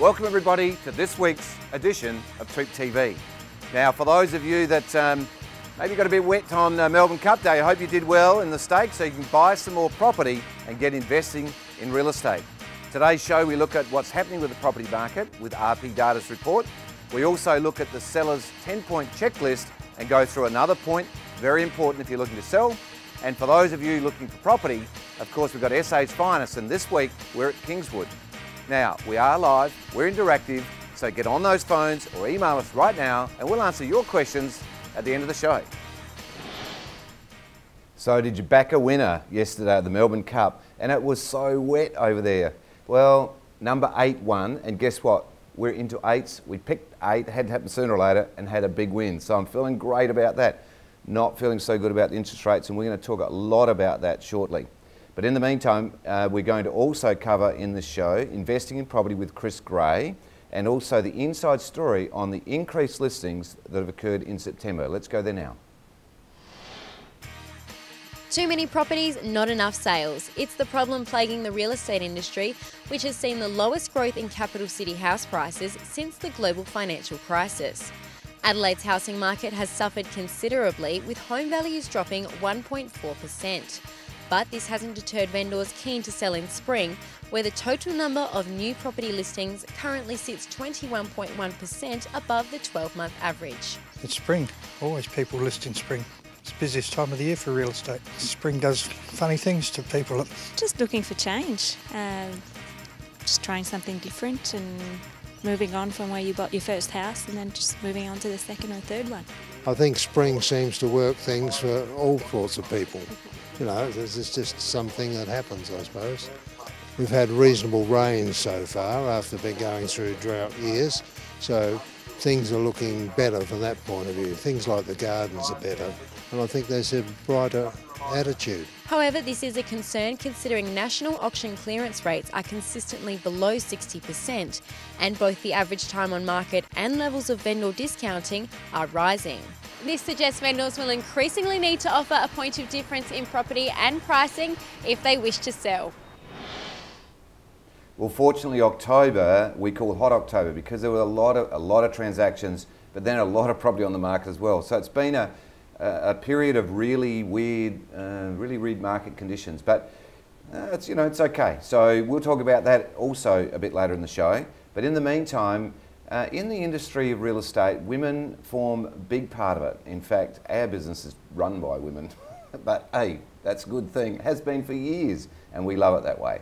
Welcome everybody to this week's edition of TOOP TV. Now for those of you that maybe got a bit wet on Melbourne Cup Day, I hope you did well in the stakes so you can buy some more property and get investing in real estate. Today's show we look at what's happening with the property market with RP Data's report. We also look at the seller's 10-point checklist and go through another point, very important if you're looking to sell. And for those of you looking for property, of course we've got SA's finest, and this week we're at Kingswood. Now, we are live, we're interactive, so get on those phones or email us right now and we'll answer your questions at the end of the show. So did you back a winner yesterday at the Melbourne Cup? And it was so wet over there. Well, number 8 won, and guess what? We're into 8s. We picked 8, had to happen sooner or later, and had a big win. So I'm feeling great about that. Not feeling so good about the interest rates, and we're going to talk a lot about that shortly. But in the meantime, we're going to also cover in the show investing in property with Chris Gray, and also the inside story on the increased listings that have occurred in September. Let's go there now. Too many properties, not enough sales. It's the problem plaguing the real estate industry, which has seen the lowest growth in capital city house prices since the global financial crisis. Adelaide's housing market has suffered considerably, with home values dropping 1.4%. But this hasn't deterred vendors keen to sell in spring, where the total number of new property listings currently sits 21.1% above the 12-month average. It's spring. Always people list in spring. It's the busiest time of the year for real estate. Spring does funny things to people. Just looking for change. Just trying something different and moving on from where you bought your first house and then just moving on to the second or third one. I think spring seems to work things for all sorts of people. You know, it's just something that happens, I suppose. We've had reasonable rain so far after been going through drought years, so things are looking better from that point of view. Things like the gardens are better, and I think there's a brighter attitude. However, this is a concern considering national auction clearance rates are consistently below 60%, and both the average time on market and levels of vendor discounting are rising. This suggests vendors will increasingly need to offer a point of difference in property and pricing if they wish to sell. Well, fortunately, October we call Hot October because there were a lot of transactions, but then a lot of property on the market as well. So it's been a period of really weird market conditions, but it's okay. So we'll talk about that also a bit later in the show. But in the meantime, in the industry of real estate, women form a big part of it. In fact, our business is run by women, but hey, that's a good thing. It has been for years, and we love it that way.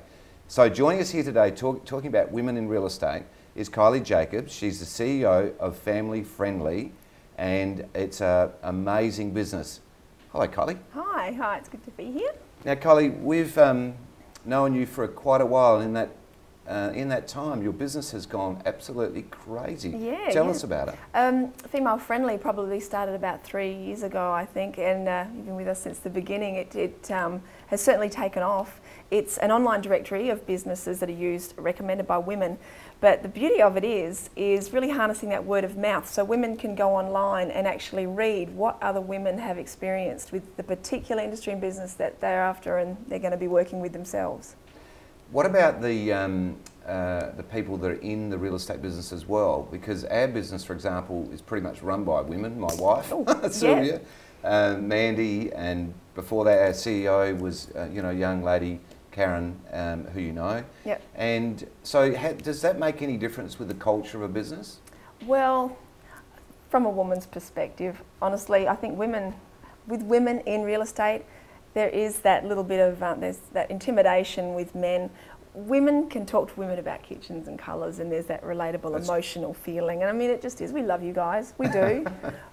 So joining us here today talking about women in real estate is Kylie Jacobs. She's the CEO of Family Friendly, and it's an amazing business. Hello, Kylie. Hi, it's good to be here. Now, Kylie, we've known you for quite a while. In that time, your business has gone absolutely crazy. Yeah. Tell us about it. Female Friendly probably started about 3 years ago, I think, and you've been with us since the beginning. It has certainly taken off. It's an online directory of businesses that are recommended by women. But the beauty of it is really harnessing that word of mouth, so women can go online and actually read what other women have experienced with the particular industry and business that they're after, and they're going to be working with themselves. What about the people that are in the real estate business as well? Because our business, for example, is pretty much run by women. My wife, Sylvia, Mandy, and before that, our CEO was a young lady, Karen, who you know. Yep. And so does that make any difference with the culture of a business? Well, from a woman's perspective, honestly, I think with women in real estate, there is that little bit of, there's that intimidation with men. Women can talk to women about kitchens and colours, and there's that relatable emotional feeling. And I mean, it just is. We love you guys, we do.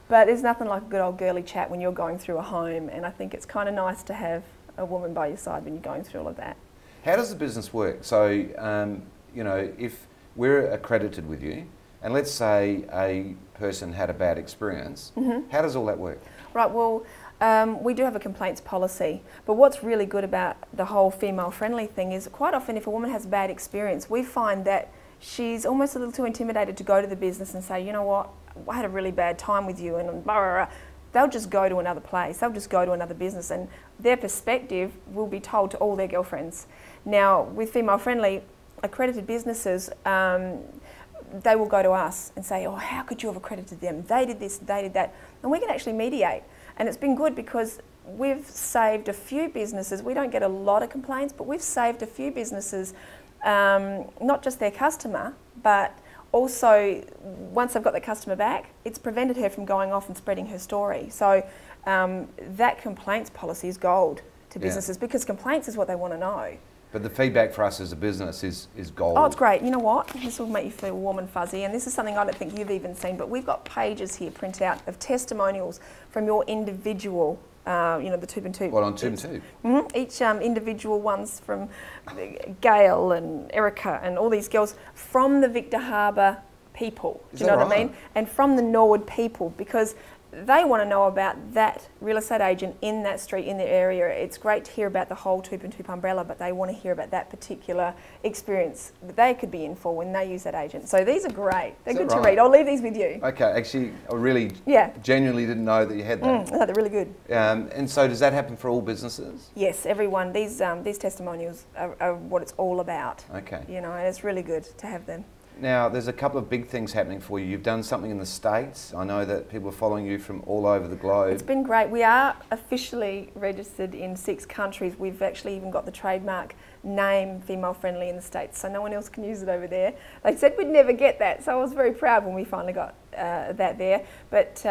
But there's nothing like a good old girly chat when you're going through a home, and I think it's kind of nice to have a woman by your side when you're going through all of that. How does the business work? So, if we're accredited with you, and let's say a person had a bad experience, how does all that work? Right, well, we do have a complaints policy, but what's really good about the whole female friendly thing is quite often if a woman has a bad experience, we find that she's almost a little too intimidated to go to the business and say, you know what, I had a really bad time with you, and blah, blah, blah. They'll just go to another place, they'll just go to another business, and their perspective will be told to all their girlfriends. Now, with female friendly, accredited businesses they will go to us and say, oh, how could you have accredited them? They did this, they did that. And we can actually mediate. And it's been good because we've saved a few businesses. We don't get a lot of complaints, but we've saved a few businesses, not just their customer, but also once they've got the customer back, it's prevented her from going off and spreading her story. So that complaints policy is gold to businesses because complaints is what they want to know. But the feedback for us as a business is gold. Oh, it's great. You know what? This will make you feel warm and fuzzy, and this is something I don't think you've even seen, but we've got pages here print out of testimonials from your individual, the TOOP and TOOP. What, on TOOP and TOOP? Mm-hmm. Each individual ones from Gail and Erica and all these girls from the Victor Harbour people. Do you know what I mean? And from the Norwood people, because they want to know about that real estate agent in that street, in the area. It's great to hear about the whole TOOP and TOOP umbrella, but they want to hear about that particular experience that they could be in for when they use that agent. So these are great. They're good to read. I'll leave these with you. Okay, actually, I really genuinely didn't know that you had that. No, they're really good. And so does that happen for all businesses? Yes, everyone. These testimonials are what it's all about. Okay. You know, and it's really good to have them. Now, there's a couple of big things happening for you. You've done something in the States. I know that people are following you from all over the globe. It's been great. We are officially registered in 6 countries. We've actually even got the trademark name female friendly in the States, so no one else can use it over there. They said we'd never get that, so I was very proud when we finally got that there. But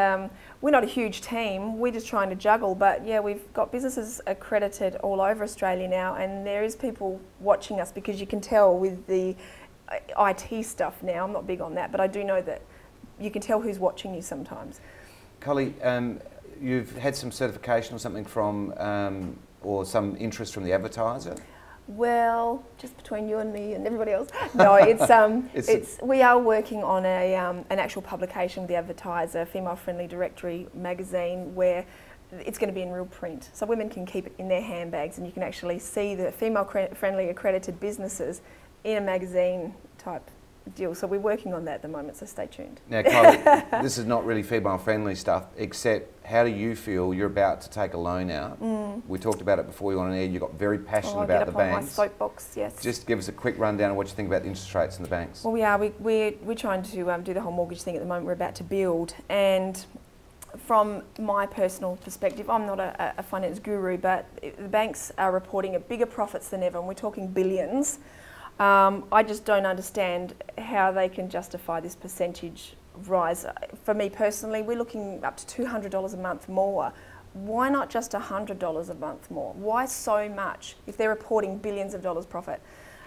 we're not a huge team. We're just trying to juggle. But yeah, we've got businesses accredited all over Australia now, and there is people watching us because you can tell with the IT stuff now. I'm not big on that, but I do know that you can tell who's watching you sometimes. Collie, you've had some certification or something from, or some interest from the advertiser? Well, just between you and me and everybody else. No, we are working on an actual publication with the advertiser, Female Friendly Directory magazine, where it's going to be in real print. So women can keep it in their handbags and you can actually see the female friendly accredited businesses in a magazine type deal. So we're working on that at the moment, so stay tuned. Now, Kylie, this is not really female friendly stuff, except how do you feel you're about to take a loan out? We talked about it before we went on air. You got very passionate about the banks. My soapbox, yes. Just give us a quick rundown of what you think about the interest rates in the banks. Well, we are. We're trying to do the whole mortgage thing at the moment. We're about to build, and from my personal perspective, I'm not a finance guru, but the banks are reporting bigger profits than ever, and we're talking billions. I just don't understand how they can justify this percentage rise. For me personally, we're looking up to $200 a month more. Why not just $100 a month more? Why so much if they're reporting billions of dollars profit?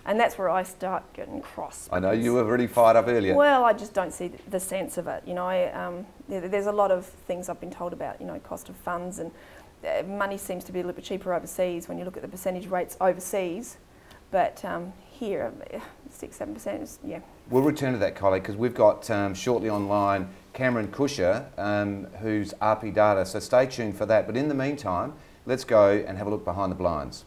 And that's where I start getting cross. I know you were really fired up earlier. Well, I just don't see the sense of it. You know, there's a lot of things I've been told about, you know, cost of funds, and money seems to be a little bit cheaper overseas when you look at the percentage rates overseas. But here, 6-7% is, yeah. We'll return to that, Kylie, because we've got shortly online Cameron Cusher, who's RP Data, so stay tuned for that. But in the meantime, let's go and have a look behind the blinds.